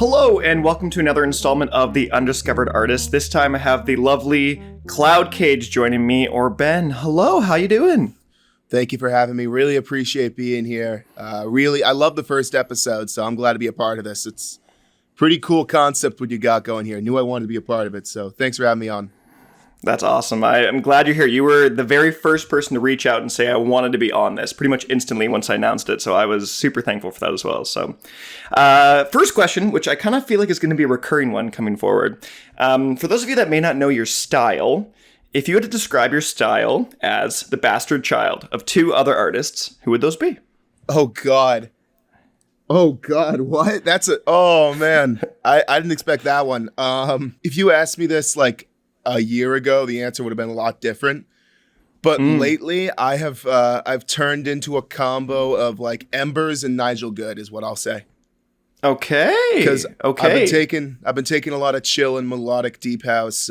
Hello, and welcome to another installment of the Undiscovered Artist. This time I have the lovely Cloudcage joining me, or Ben. Hello, how you doing? Thank you for having me. Really appreciate being here. I love the first episode, so I'm glad to be a part of this. It's pretty cool concept what you got going here. Knew I wanted to be a part of it, so thanks for having me on. That's awesome. I'm glad you're here. You were the very first person to reach out and say I wanted to be on this pretty much instantly once I announced it, so I was super thankful for that as well. So, first question, which I kind of feel like is going to be a recurring one coming forward. For those of you that may not know your style, if you had to describe your style as the bastard child of two other artists, who would those be? Oh, God. What? Oh, man. I didn't expect that one. If you asked me this, like, a year ago, the answer would have been a lot different. But lately, I've turned into a combo of like Embers and Nigel Good, is what I'll say. Okay. Because I've been taking a lot of chill and melodic deep house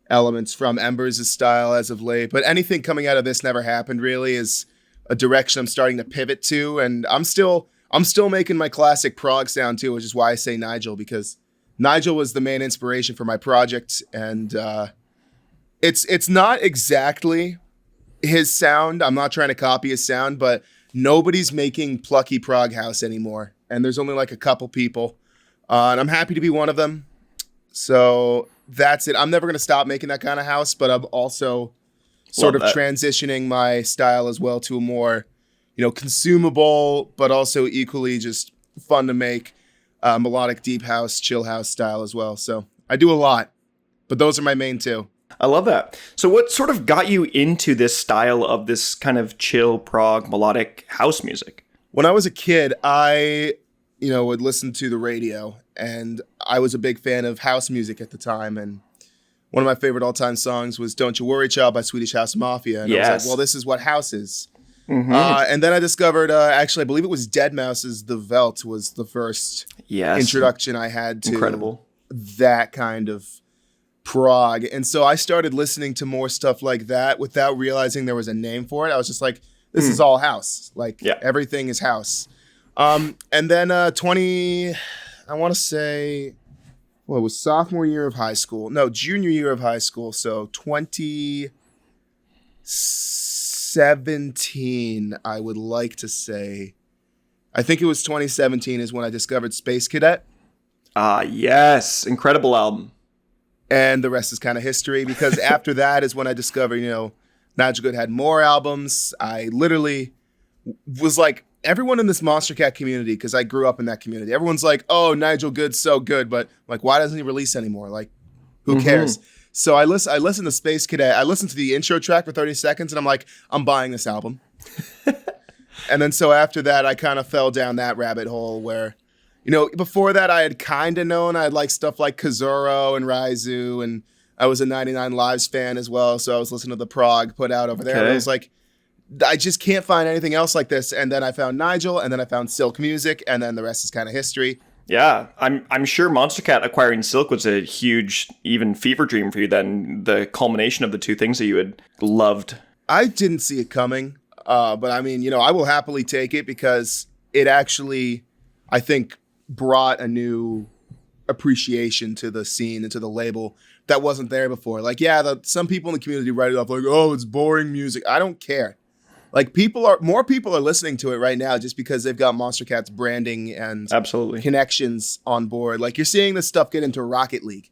elements from Embers' style as of late. But anything coming out of this never happened really is a direction I'm starting to pivot to, and I'm still making my classic prog sound too, which is why I say Nigel, because Nigel was the main inspiration for my project, and it's not exactly his sound. I'm not trying to copy his sound, but nobody's making plucky prog house anymore, and there's only like a couple people, and I'm happy to be one of them. So that's it. I'm never going to stop making that kind of house, but I'm also sort of transitioning my style as well to a more, consumable, but also equally just fun to make. Melodic deep house, chill house style as well. So I do a lot, but those are my main two. I love that. So what sort of got you into this style of this kind of chill prog melodic house music? When I was a kid, I, would listen to the radio, and I was a big fan of house music at the time. And one of my favorite all-time songs was "Don't You Worry, Child" by Swedish House Mafia. And I was like, well, this is what house is. Mm-hmm. And then I discovered, I believe it was Deadmau5's The Veldt was the first introduction I had to that kind of prog. And so I started listening to more stuff like that without realizing there was a name for it. I was just like, this is all house. Everything is house. And then I want to say, it was sophomore year of high school. No, junior year of high school. So 2017, I would like to say. I think it was 2017 is when I discovered Space Cadet. Yes. Incredible album. And the rest is kind of history, because after that is when I discovered, Nigel Good had more albums. I literally was like, everyone in this Monster Cat community, because I grew up in that community, everyone's like, oh, Nigel Good's so good, but like, why doesn't he release anymore? Like, who cares? So I listened to Space Cadet. I listened to the intro track for 30 seconds, and I'm like, I'm buying this album. And then so after that, I kind of fell down that rabbit hole where, before that, I had kind of known I'd like stuff like Kazuro and Raizu, and I was a 99 Lives fan as well, so I was listening to the prog put out over there. And I was like, I just can't find anything else like this. And then I found Nigel, and then I found Silk Music, and then the rest is kind of history. Yeah, I'm sure Monster Cat acquiring Silk was a huge, even fever dream for you then, the culmination of the two things that you had loved. I didn't see it coming, but I mean, I will happily take it, because it actually, I think, brought a new appreciation to the scene and to the label that wasn't there before. Like, some people in the community write it off like, oh, it's boring music. I don't care. Like, more people are listening to it right now just because they've got Monster Cat's branding and connections on board. Like, you're seeing this stuff get into Rocket League,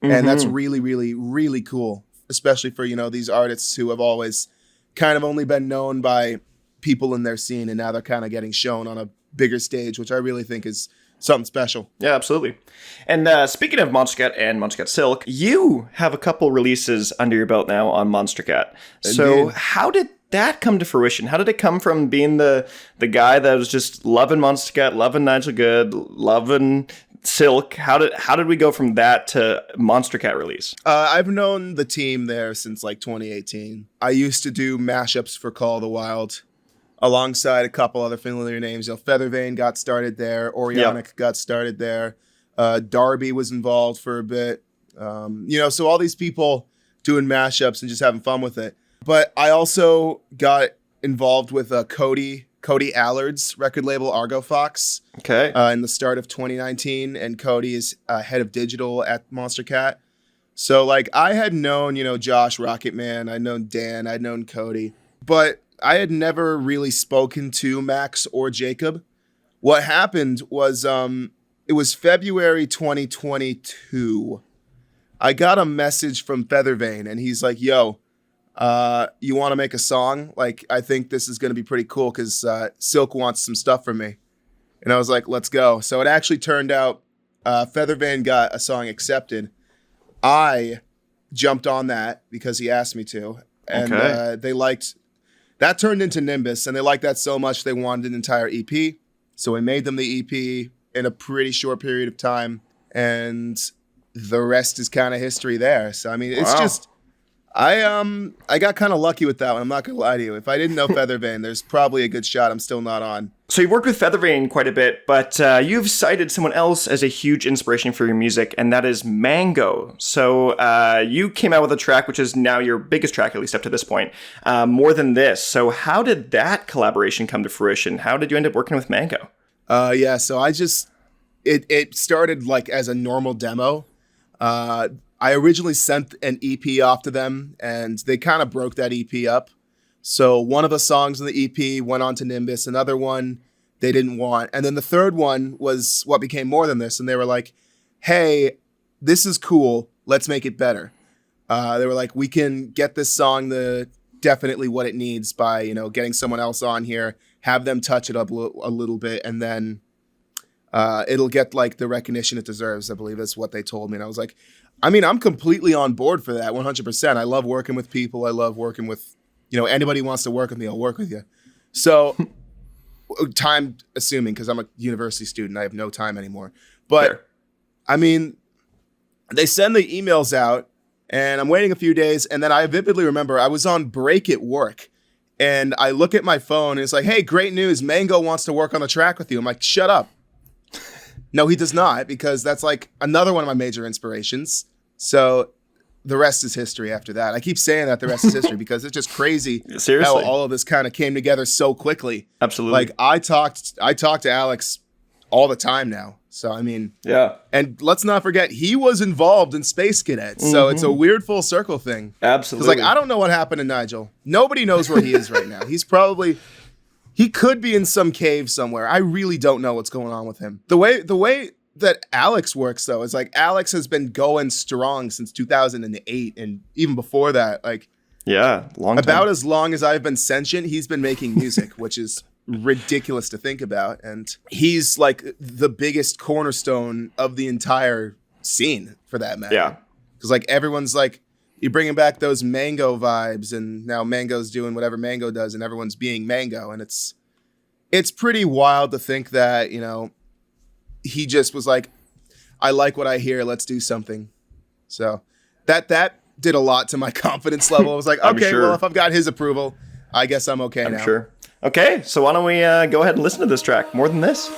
and that's really, really, really cool, especially for, these artists who have always kind of only been known by people in their scene, and now they're kind of getting shown on a bigger stage, which I really think is something special. Yeah, absolutely. And speaking of Monster Cat and Monster Cat Silk, you have a couple releases under your belt now on Monster Cat. So how did that come to fruition? How did it come from being the guy that was just loving Monster Cat, loving Nigel Good, loving Silk? How did we go from that to Monster Cat release? I've known the team there since like 2018. I used to do mashups for Call of the Wild alongside a couple other familiar names. Feathervane got started there. Orionic got started there. Darby was involved for a bit. So all these people doing mashups and just having fun with it. But I also got involved with Cody Cody Allard's record label, Argo Fox. Okay. In the start of 2019, and Cody is head of digital at Monster Cat. So, like, I had known, Josh Rocketman, I'd known Dan, I'd known Cody, but I had never really spoken to Max or Jacob. What happened was, it was February 2022. I got a message from Feathervane, and he's like, yo, you want to make a song? Like, I think this is going to be pretty cool because Silk wants some stuff from me. And I was like, let's go. So it actually turned out Feathervane got a song accepted. I jumped on that because he asked me to. And they liked, that turned into Nimbus, and they liked that so much they wanted an entire EP. So we made them the EP in a pretty short period of time. And the rest is kind of history there. So, I mean, it's just... I got kind of lucky with that one. I'm not going to lie to you. If I didn't know Feathervane, there's probably a good shot I'm still not on. So you've worked with Feathervane quite a bit, but you've cited someone else as a huge inspiration for your music, and that is Mango. So you came out with a track, which is now your biggest track, at least up to this point, More Than This. So how did that collaboration come to fruition? How did you end up working with Mango? Yeah, so I just... It started like as a normal demo. I originally sent an EP off to them, and they kind of broke that EP up. So one of the songs in the EP went on to Nimbus, another one they didn't want. And then the third one was what became More Than This. And they were like, hey, this is cool. Let's make it better. They were like, we can get this song definitely what it needs by, getting someone else on here, have them touch it up a little bit, and then it'll get like the recognition it deserves, I believe is what they told me. And I was like, I mean, I'm completely on board for that, 100%. I love working with people. I love working with, anybody who wants to work with me, I'll work with you. So, time assuming, because I'm a university student, I have no time anymore. But, sure. I mean, they send the emails out, and I'm waiting a few days, and then I vividly remember I was on break at work, and I look at my phone, and it's like, hey, great news, Mango wants to work on the track with you. I'm like, shut up. No, he does not, because that's like another one of my major inspirations. So the rest is history after that. I keep saying that the rest is history because it's just crazy how all of this kind of came together so quickly. Absolutely. Like I talked to Alex all the time now. So, I mean, yeah. And let's not forget, he was involved in Space Cadets. So it's a weird full circle thing. Absolutely. Because, like, I don't know what happened to Nigel. Nobody knows where he is right now. He could be in some cave somewhere. I really don't know what's going on with him. The way that Alex works, though, is like Alex has been going strong since 2008. And even before that, like, yeah, long time. About as long as I've been sentient, he's been making music, which is ridiculous to think about. And he's like the biggest cornerstone of the entire scene for that matter. Yeah. Because like everyone's like, you're bringing back those Mango vibes, and now Mango's doing whatever Mango does, and everyone's being Mango. And it's pretty wild to think that, he just was like, I like what I hear. Let's do something. So that did a lot to my confidence level. I was like, okay, sure. Well, if I've got his approval, I guess I'm okay now. I'm sure. Okay, so why don't we go ahead and listen to this track, More Than This.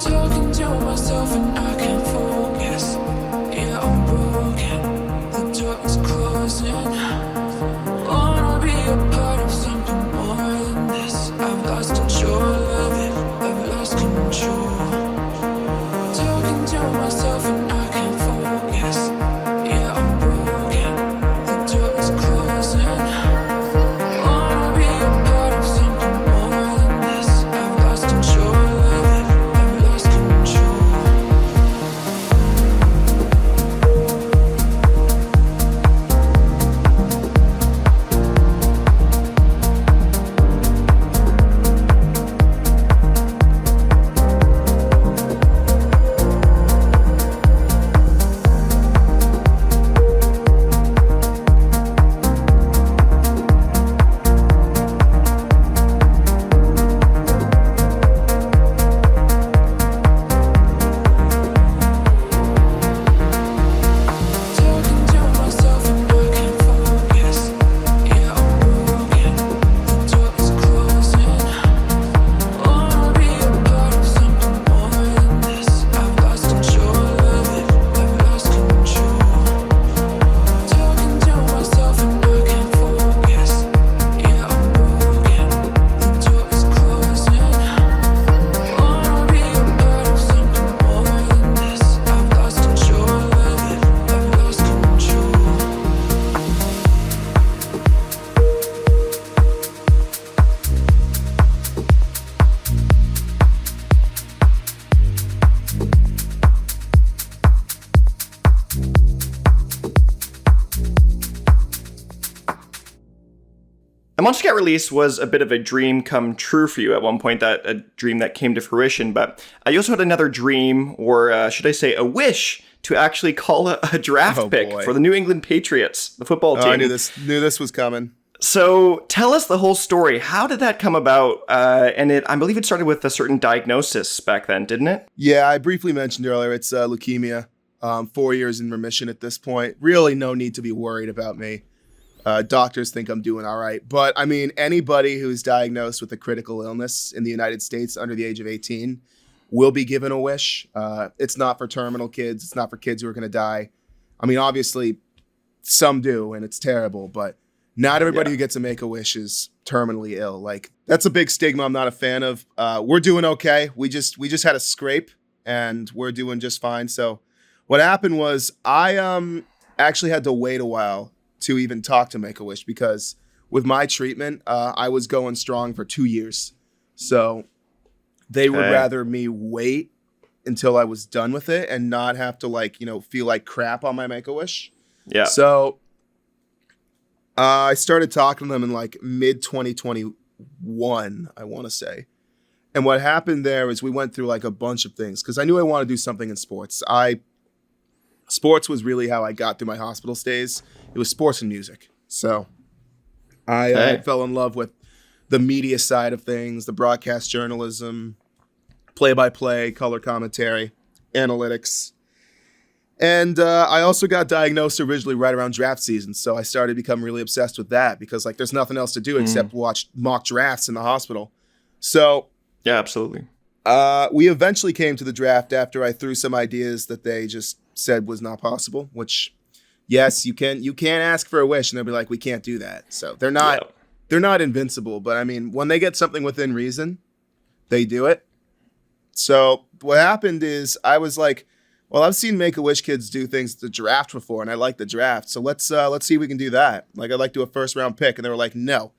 Talking to myself and I can't focus. Yeah, I'm broken. The door is closing. Wanna be a part of something more than this. I've lost control of it. I've lost control. Talking to myself and I can't focus. Yeah, I'm broken. The door is closing. Wanna be a part of something more than this. I've lost control of it. I've lost control. Talking to myself and I can't focus. Yeah, I'm broken. The door is closing. Wanna be a part of something more than this. I've lost control of it. I've lost control. Talking to myself and I can't focus. Yeah, I'm broken. The door is closing. Wanna be a part of something more than this. I've lost control of it. I've lost control. The Monster Cat release was a bit of a dream come true for you at one point, that a dream that came to fruition, but you also had another dream, or should I say a wish, to actually call a draft Oh, pick boy. for the New England Patriots, the football team. I knew this was coming. So tell us the whole story. How did that come about? And I believe it started with a certain diagnosis back then, didn't it? Yeah, I briefly mentioned earlier, it's leukemia. 4 years in remission at this point. Really no need to be worried about me. Doctors think I'm doing all right. But I mean, anybody who's diagnosed with a critical illness in the United States under the age of 18 will be given a wish. It's not for terminal kids. It's not for kids who are going to die. I mean, obviously, some do, and it's terrible, but not everybody who gets a Make-A-Wish is terminally ill. Like, that's a big stigma I'm not a fan of. We're doing okay. We just had a scrape, and we're doing just fine. So what happened was I actually had to wait a while to even talk to Make-A-Wish, because with my treatment, I was going strong for 2 years. So they would rather me wait until I was done with it and not have to feel like crap on my Make-A-Wish. Yeah. So I started talking to them in mid 2021, I want to say. And what happened there is we went through a bunch of things, because I knew I wanted to do something in sports. Sports was really how I got through my hospital stays. It was sports and music. So I fell in love with the media side of things, the broadcast journalism, play-by-play, color commentary, analytics. And I also got diagnosed originally right around draft season. So I started to become really obsessed with that, because there's nothing else to do except watch mock drafts in the hospital. So yeah, absolutely. We eventually came to the draft after I threw some ideas that they just said was not possible, which, yes, you can't ask for a wish and they'll be like, we can't do that. So they're not invincible, but I mean, when they get something within reason, they do it. So what happened is I was like, well, I've seen Make-A-Wish kids do things at the draft before, and I like the draft. So let's see if we can do that. I'd like to do a first round pick. And they were like, no.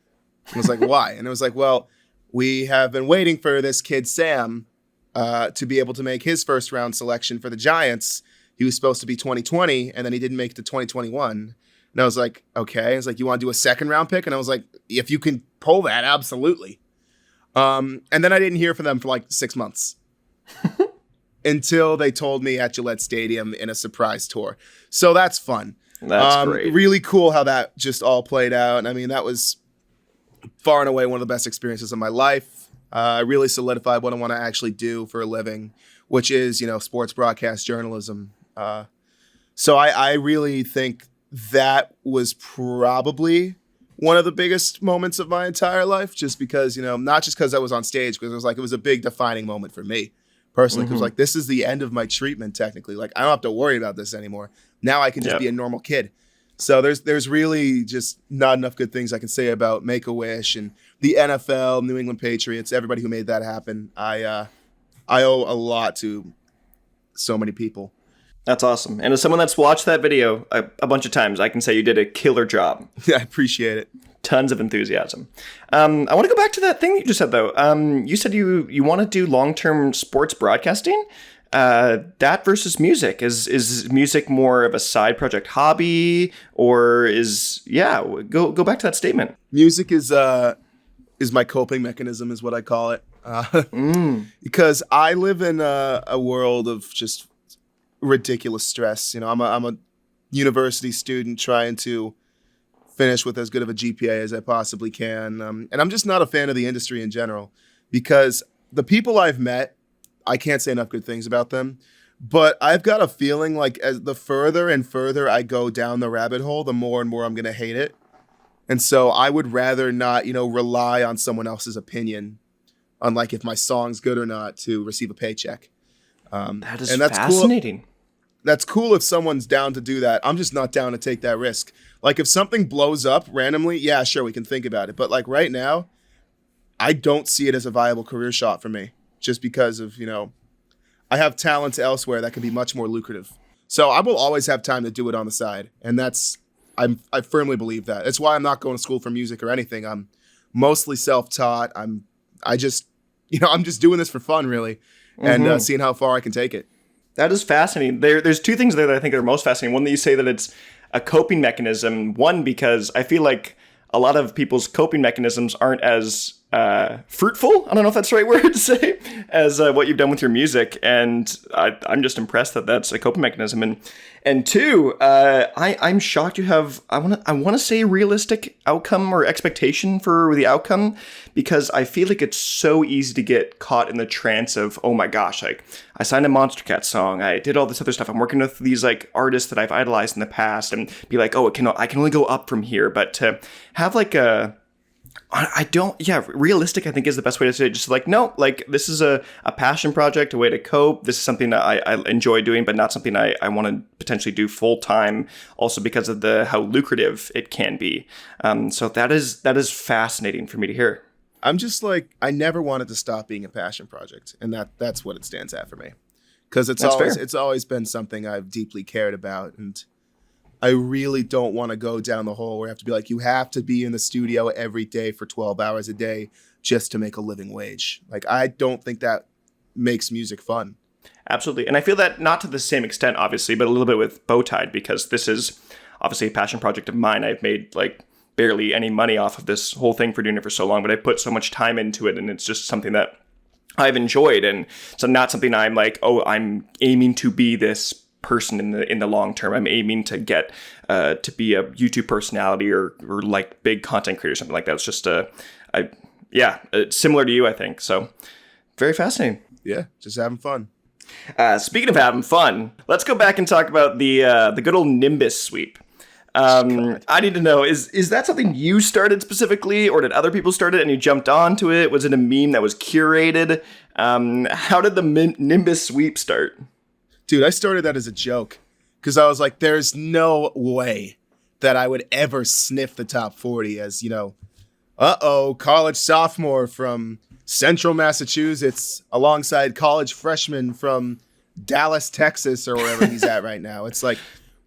I was like, why? And it was like, well, we have been waiting for this kid, Sam, to be able to make his first round selection for the Giants. He was supposed to be 2020, and then he didn't make it to 2021. And I was like, okay. I was like, you want to do a second round pick? And I was like, if you can pull that, absolutely. And then I didn't hear from them for 6 months until they told me at Gillette Stadium in a surprise tour. So that's fun. That's great. Really cool how that just all played out. And I mean, that was far and away one of the best experiences of my life. Really solidified what I want to actually do for a living, which is, sports broadcast journalism. So I really think that was probably one of the biggest moments of my entire life, just because, not just because I was on stage, because it was a big defining moment for me, personally, because like this is the end of my treatment technically. Like I don't have to worry about this anymore. Now I can just be a normal kid. So there's really just not enough good things I can say about Make-A-Wish and the NFL, New England Patriots, everybody who made that happen. I owe a lot to so many people. That's awesome. And as someone that's watched that video a bunch of times, I can say you did a killer job. I appreciate it. Tons of enthusiasm. I want to go back to that thing that you just said, though. You said you want to do long-term sports broadcasting. That versus music. Is music more of a side project hobby, or go back to that statement. Music is my coping mechanism, is what I call it. Because I live in a world of just ridiculous stress. You know, I'm a university student trying to finish with as good of a GPA as I possibly can. And I'm just not a fan of the industry in general, because the people I've met, I can't say enough good things about them, but I've got a feeling like as the further and further I go down the rabbit hole, the more and more I'm going to hate it. And so I would rather not, rely on someone else's opinion on like if my song's good or not to receive a paycheck. That is fascinating. Cool. That's cool if someone's down to do that. I'm just not down to take that risk. Like if something blows up randomly, yeah, sure, we can think about it. But like right now, I don't see it as a viable career shot for me. Just because of, I have talents elsewhere that can be much more lucrative. So I will always have time to do it on the side. And I firmly believe that. It's why I'm not going to school for music or anything. I'm mostly self-taught. I'm just doing this for fun, really, and seeing how far I can take it. That is fascinating. There's two things there that I think are most fascinating. One, that you say that it's a coping mechanism. One, because I feel like a lot of people's coping mechanisms aren't as fruitful, I don't know if that's the right word to say, as what you've done with your music. And I'm just impressed that that's a coping mechanism. And two, I'm shocked you have, I want to say realistic outcome or expectation for the outcome, because I feel like it's so easy to get caught in the trance of, oh my gosh, like I signed a Monster Cat song, I did all this other stuff, I'm working with these like artists that I've idolized in the past, and be like, oh, I can only go up from here. But to have like realistic, I think, is the best way to say it. Just like, no, like this is a passion project, a way to cope. This is something that I enjoy doing, but not something I want to potentially do full time, also because of how lucrative it can be. So that is fascinating for me to hear. I'm just like, I never wanted to stop being a passion project. And that's what it stands at for me. Because it's always been something I've deeply cared about. And I really don't want to go down the hole where I have to be like, you have to be in the studio every day for 12 hours a day just to make a living wage. Like, I don't think that makes music fun. Absolutely. And I feel that not to the same extent, obviously, but a little bit with Bowtied, because this is obviously a passion project of mine. I've made like barely any money off of this whole thing for doing it for so long, but I put so much time into it, and it's just something that I've enjoyed. And so not something I'm like, oh, I'm aiming to be this person in the long term. I'm aiming to get to be a YouTube personality or like big content creator or something like that. It's just similar to you, I think. So very fascinating. Yeah, just having fun. Speaking of having fun, let's go back and talk about the good old NIMBUSSWEEP. I need to know, is that something you started specifically, or did other people start it and you jumped onto it? Was it a meme that was curated? How did the NIMBUSSWEEP start? Dude, I started that as a joke because I was like, there's no way that I would ever sniff the top 40 as, college sophomore from Central Massachusetts alongside college freshman from Dallas, Texas, or wherever he's at right now. It's like,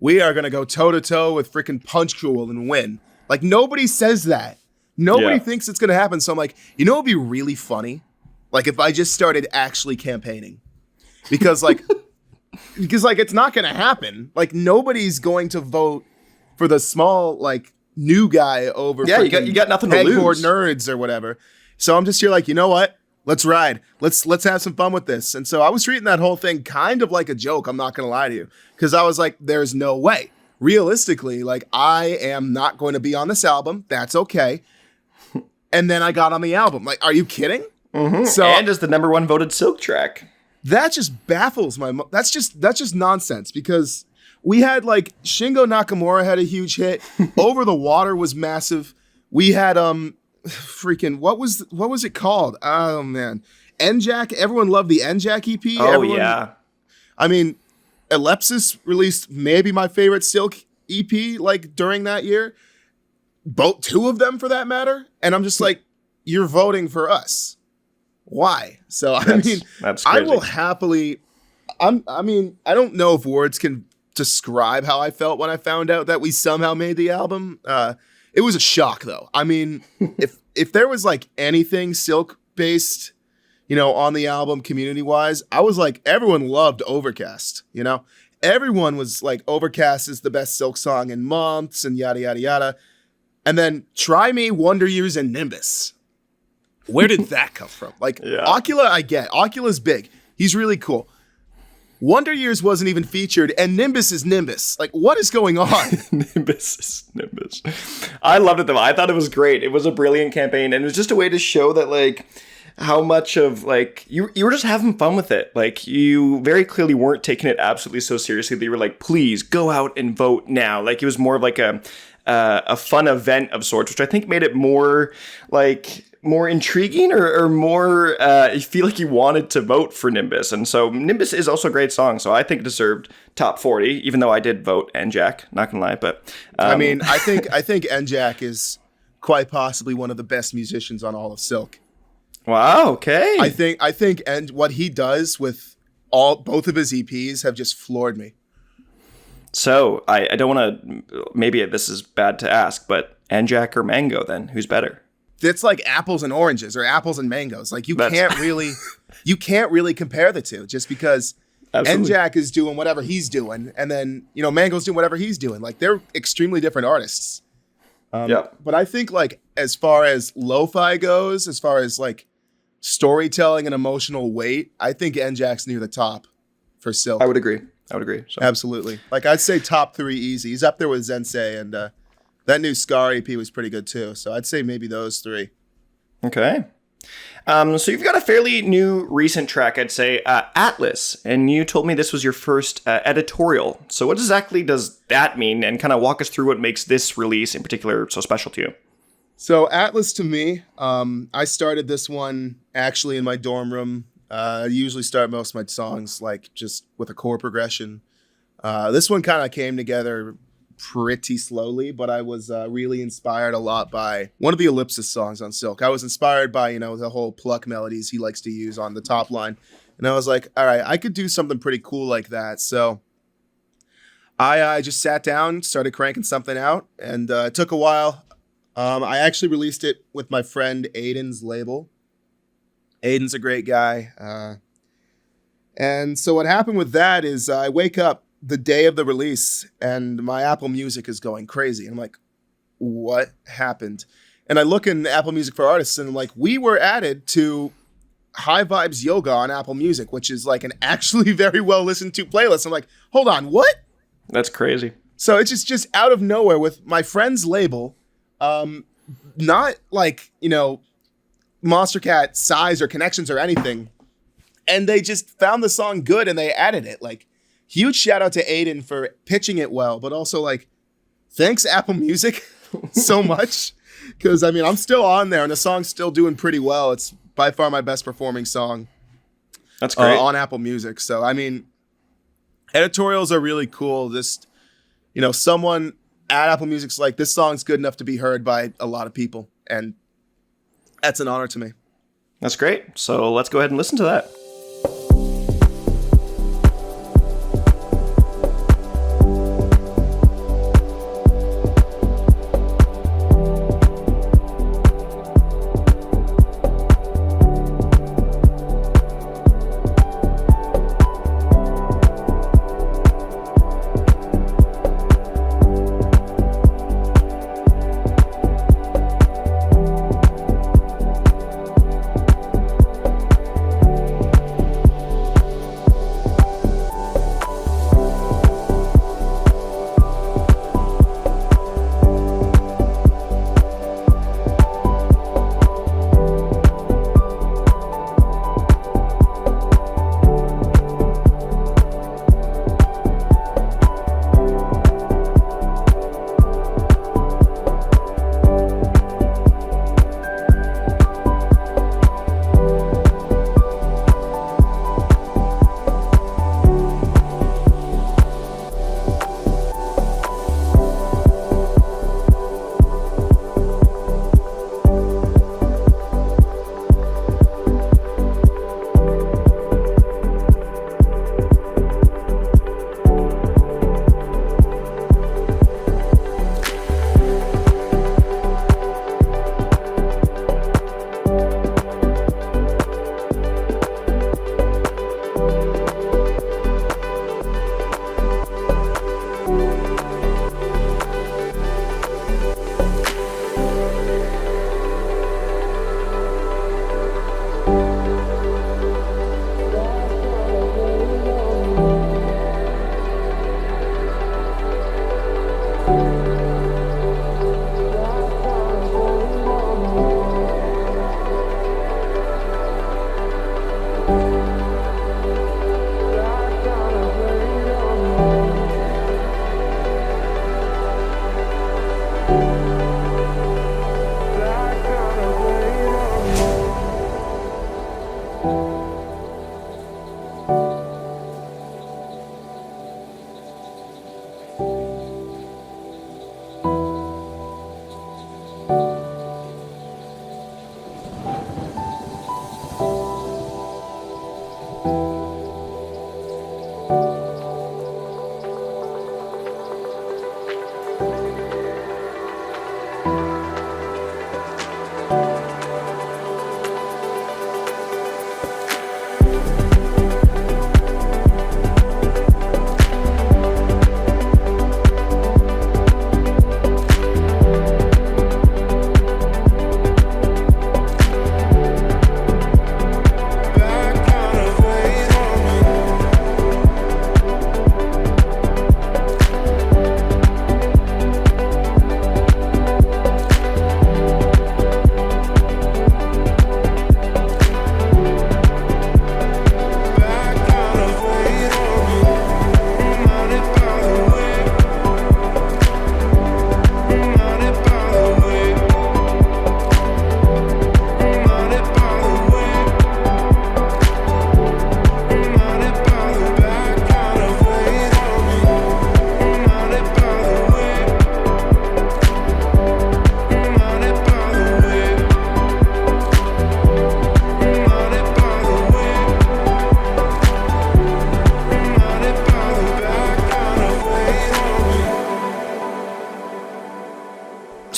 we are going to go toe-to-toe with freaking Punch Cool and win. Like, nobody says that. Nobody thinks it's going to happen. So I'm like, it would be really funny? Like, if I just started actually campaigning. Because, like... Because, like, it's not going to happen. Like, nobody's going to vote for the small, like, new guy over you got nothing to lose. Nerds or whatever. So I'm just here like, you know what? Let's ride. Let's have some fun with this. And so I was treating that whole thing kind of like a joke. I'm not going to lie to you. Because I was like, there's no way. Realistically, like, I am not going to be on this album. That's okay. And then I got on the album. Like, are you kidding? Mm-hmm. So, and as the number one voted Silk track. That just baffles my. That's just nonsense, because we had like Shingo Nakamura had a huge hit. Over the Water was massive. We had freaking what was it called? Oh man, NJAC, everyone loved the NJAC EP. Oh, yeah. I mean, Ellipsis released maybe my favorite Silk EP like during that year. Both, two of them for that matter. And I'm just like, you're voting for us. Why? So, that's crazy. I will happily, I don't know if words can describe how I felt when I found out that we somehow made the album. It was a shock though. I mean, if there was like anything Silk based, on the album community wise, I was like, everyone loved Overcast, everyone was like, Overcast is the best Silk song in months and yada, yada, yada. And then Try Me, Wonder Years, and Nimbus. Where did that come from? Like, Ocula, I get. Ocula's big. He's really cool. Wonder Years wasn't even featured, and Nimbus is Nimbus. Like, what is going on? Nimbus is Nimbus. I loved it, though. I thought it was great. It was a brilliant campaign, and it was just a way to show that, like, how much of, like, you were just having fun with it. Like, you very clearly weren't taking it absolutely so seriously that you were like, please, go out and vote now. Like, it was more of, like, a fun event of sorts, which I think made it more intriguing or more, you feel like you wanted to vote for Nimbus. And so Nimbus is also a great song. So I think it deserved top 40, even though I did vote NJAC, not gonna lie. But I think NJAC is quite possibly one of the best musicians on all of Silk. Wow. Okay. I think and what he does with both of his EPs have just floored me. So I don't want to, maybe this is bad to ask, but NJAC or Mango then? Who's better? It's like apples and oranges or apples and mangoes. Like you can't really compare the two just because NJAC is doing whatever he's doing. And then, Mango's doing whatever he's doing. Like they're extremely different artists. But I think like, as far as lo-fi goes, as far as like storytelling and emotional weight, I think NJAC's near the top for Silk. I would agree. So. Absolutely. Like I'd say top 3 easy. He's up there with Zensei, and that new Scar EP was pretty good too. So I'd say maybe those 3. Okay. So you've got a fairly new recent track, I'd say, Atlas, and you told me this was your first editorial. So what exactly does that mean? And kind of walk us through what makes this release in particular so special to you. So Atlas to me, I started this one actually in my dorm room. I usually start most of my songs like just with a chord progression. This one kind of came together pretty slowly, but I was really inspired a lot by one of the Ellipsis songs on Silk. I was inspired by, the whole pluck melodies he likes to use on the top line. And I was like, all right, I could do something pretty cool like that. So I just sat down, started cranking something out, and it took a while. I actually released it with my friend Aiden's label. Aiden's a great guy. And so what happened with that is I wake up the day of the release and my Apple Music is going crazy. I'm like, what happened? And I look in Apple Music for Artists and I'm like, we were added to High Vibes Yoga on Apple Music, which is like an actually very well listened to playlist. I'm like, hold on, what? That's crazy. So it's just out of nowhere with my friend's label, not like, Monster Cat size or connections or anything. And they just found the song good and they added it. Like, huge shout out to Aiden for pitching it well, but also like, thanks Apple Music so much. Because I'm still on there and the song's still doing pretty well. It's by far my best performing song. That's great. On Apple Music. So, editorials are really cool. Just, someone at Apple Music's like, this song's good enough to be heard by a lot of people. And that's an honor to me. That's great. So let's go ahead and listen to that.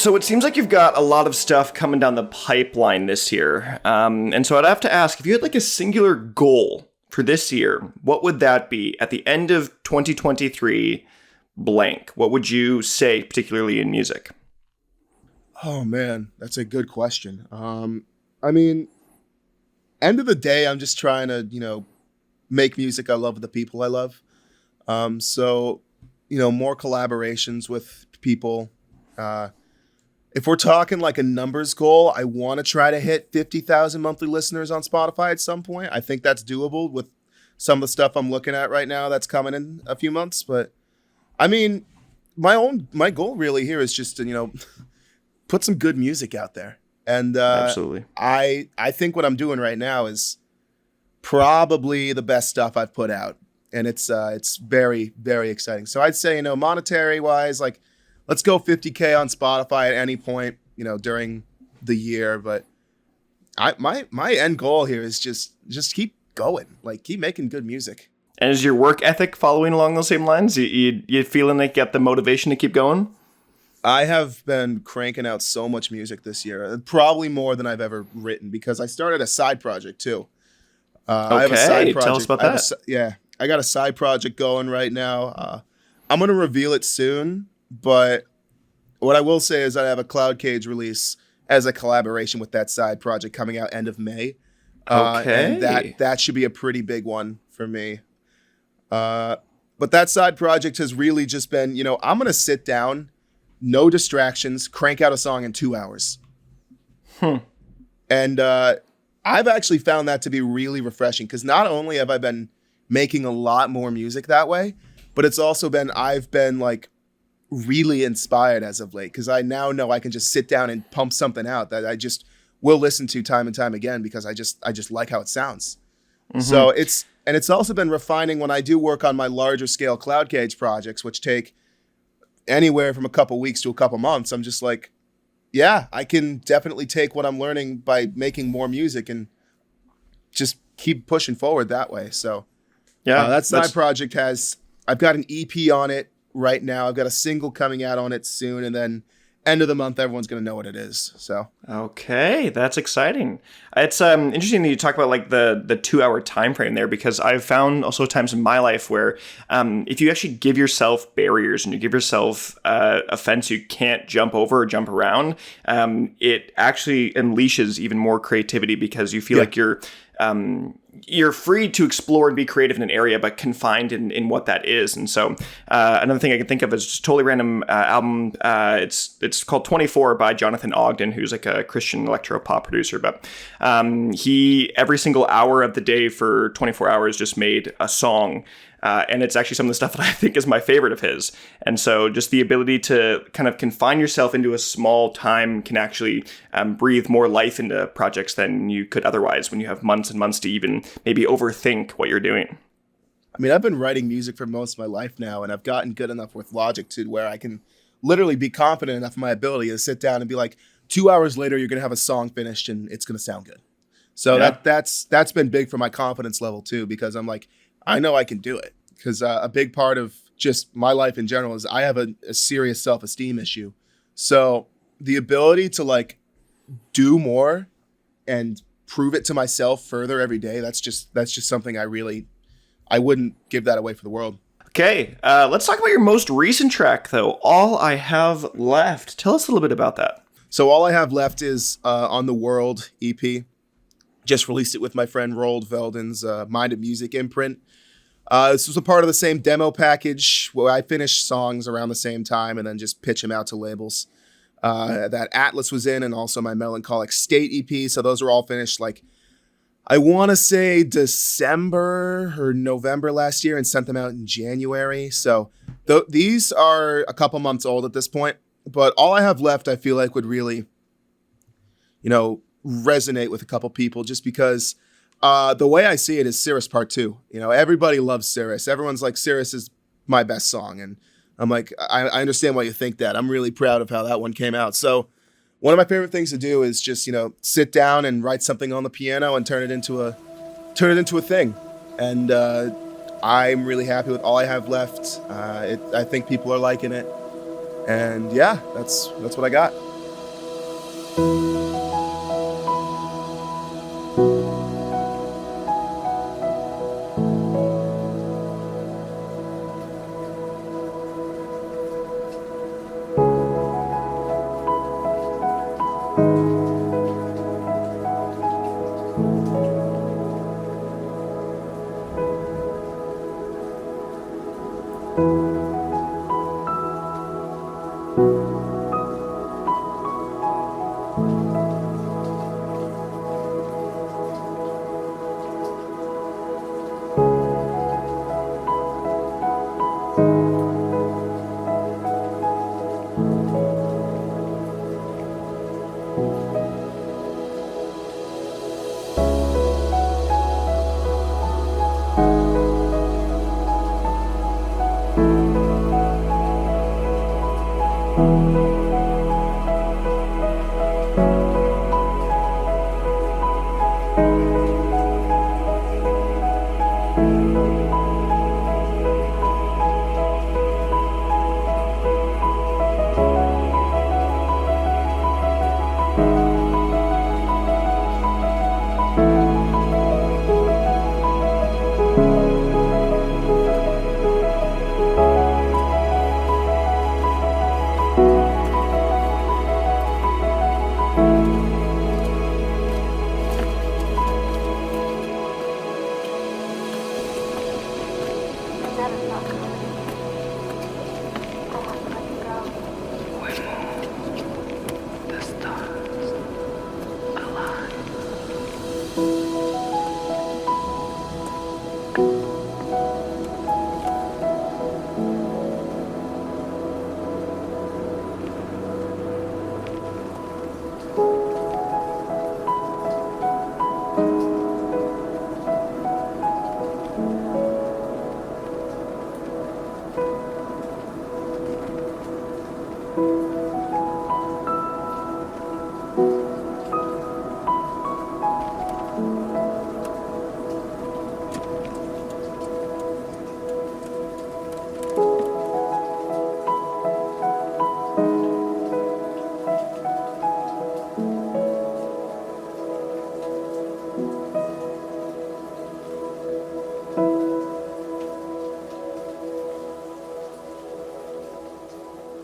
So it seems like you've got a lot of stuff coming down the pipeline this year. And so I'd have to ask, if you had like a singular goal for this year, what would that be at the end of 2023 blank? What would you say, particularly in music? Oh, man, that's a good question. I mean, end of the day, I'm just trying to, make music I love with the people I love. So, more collaborations with people. If we're talking like a numbers goal, I want to try to hit 50,000 monthly listeners on Spotify at some point. I think that's doable with some of the stuff I'm looking at right now that's coming in a few months. But I mean, my goal really here is just to, put some good music out there. And Absolutely. I think what I'm doing right now is probably the best stuff I've put out. And it's very, very exciting. So I'd say, monetary wise, like, let's go 50K on Spotify at any point, during the year. But my end goal here is just keep going, like keep making good music. And is your work ethic following along those same lines? You feeling like you got the motivation to keep going? I have been cranking out so much music this year, probably more than I've ever written, because I started a side project too. I have a side project. Tell us about that. I got a side project going right now. I'm going to reveal it soon. But what I will say is I have a Cloudcage release as a collaboration with that side project coming out end of May. And that should be a pretty big one for me. But that side project has really just been, I'm going to sit down, no distractions, crank out a song in 2 hours. And I've actually found that to be really refreshing, because not only have I been making a lot more music that way, but it's also been, I've been like, really inspired as of late, because I now know I can just sit down and pump something out that I just will listen to time and time again, because I just like how it sounds. Mm-hmm. So it's also been refining when I do work on my larger scale Cloudcage projects, which take anywhere from a couple weeks to a couple months. I'm just like, yeah, I can definitely take what I'm learning by making more music and just keep pushing forward that way. So yeah, that's my project. I've got an EP on it right now. I've got a single coming out on it soon, and then end of the month, everyone's going to know what it is. So okay, that's exciting. It's interesting that you talk about like the 2 hour time frame there, because I've found also times in my life where if you actually give yourself barriers and you give yourself a fence you can't jump over or jump around, it actually unleashes even more creativity, because you feel like you're free to explore and be creative in an area, but confined in what that is. And so another thing I can think of is just a totally random album. It's called 24 by Jonathan Ogden, who's like a Christian electro pop producer. But he, every single hour of the day for 24 hours, just made a song. And it's actually some of the stuff that I think is my favorite of his. And so just the ability to kind of confine yourself into a small time can actually breathe more life into projects than you could otherwise, when you have months and months to even maybe overthink what you're doing. I mean, I've been writing music for most of my life now, and I've gotten good enough with Logic to where I can literally be confident enough in my ability to sit down and be like, 2 hours later, you're going to have a song finished and it's going to sound good. So that's been big for my confidence level too, because I'm like, I know I can do it. because a big part of just my life in general is I have a serious self-esteem issue. So the ability to like do more and prove it to myself further every day, that's just something I wouldn't give that away for the world. Okay, let's talk about your most recent track, though. All I Have Left. Tell us a little bit about that. So All I Have Left is on the World EP. Just released it with my friend Roald Veldon's Mind of Music imprint. This was a part of the same demo package where I finish songs around the same time and then just pitch them out to labels. That Atlas was in, and also my Melancholic State EP. So those were all finished like, I want to say December or November last year, and sent them out in January. So these are a couple months old at this point. But All I Have Left, I feel like would really, resonate with a couple people, just because the way I see it is Cirrus Part 2. Everybody loves Cirrus. Everyone's like, Cirrus is my best song. And I'm like, I understand why you think that. I'm really proud of how that one came out. So one of my favorite things to do is just, sit down and write something on the piano and turn it into a thing. And I'm really happy with All I Have Left. I think people are liking it. And yeah, that's what I got.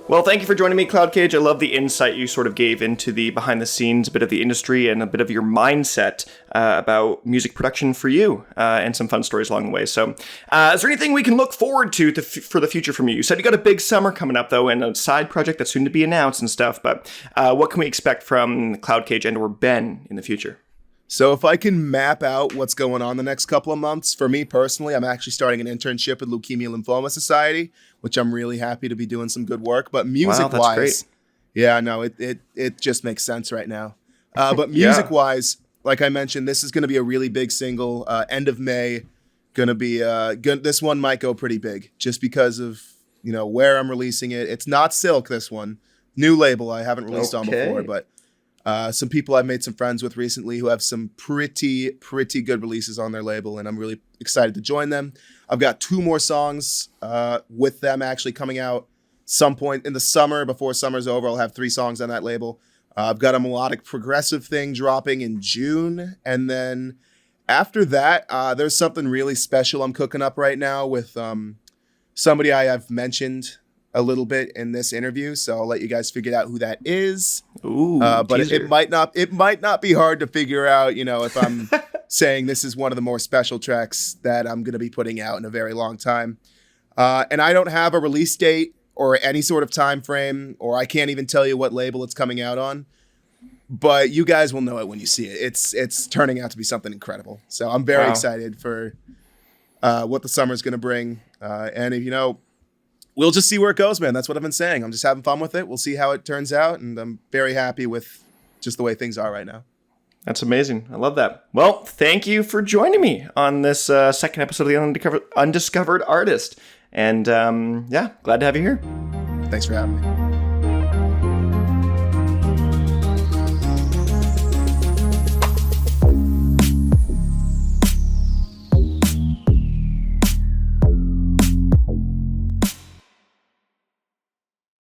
Well, thank you for joining me, Cloudcage. I love the insight you sort of gave into the behind the scenes, a bit of the industry, and a bit of your mindset about music production for you, and some fun stories along the way. So, is there anything we can look forward to for the future from you? You said you got a big summer coming up, though, and a side project that's soon to be announced and stuff, but what can we expect from Cloudcage and or Ben in the future? So if I can map out what's going on the next couple of months, for me personally, I'm actually starting an internship with Leukemia Lymphoma Society, which I'm really happy to be doing some good work. But music-wise, yeah, no, it just makes sense right now. But music-wise, like I mentioned, this is going to be a really big single. End of May, gonna be this one might go pretty big just because of where I'm releasing it. It's not Silk, this one, new label I haven't released on before, but Some people I've made some friends with recently who have some pretty good releases on their label, and I'm really excited to join them. I've got 2 more songs with them actually coming out some point in the summer. Before summer's over, I'll have 3 songs on that label. I've got a melodic progressive thing dropping in June, and then after that, there's something really special I'm cooking up right now with somebody I've mentioned a little bit in this interview, so I'll let you guys figure out who that is. Ooh, but it might not be hard to figure out, if I'm saying this is one of the more special tracks that I'm going to be putting out in a very long time. And I don't have a release date or any sort of time frame, or I can't even tell you what label it's coming out on. But you guys will know it when you see it. It's turning out to be something incredible. So I'm very excited for what the summer's going to bring. And we'll just see where it goes, man. That's what I've been saying. I'm just having fun with it. We'll see how it turns out, and I'm very happy with just the way things are right now. That's amazing. I love that. Well, thank you for joining me on this second episode of the Undiscovered Artist. And glad to have you here. Thanks for having me.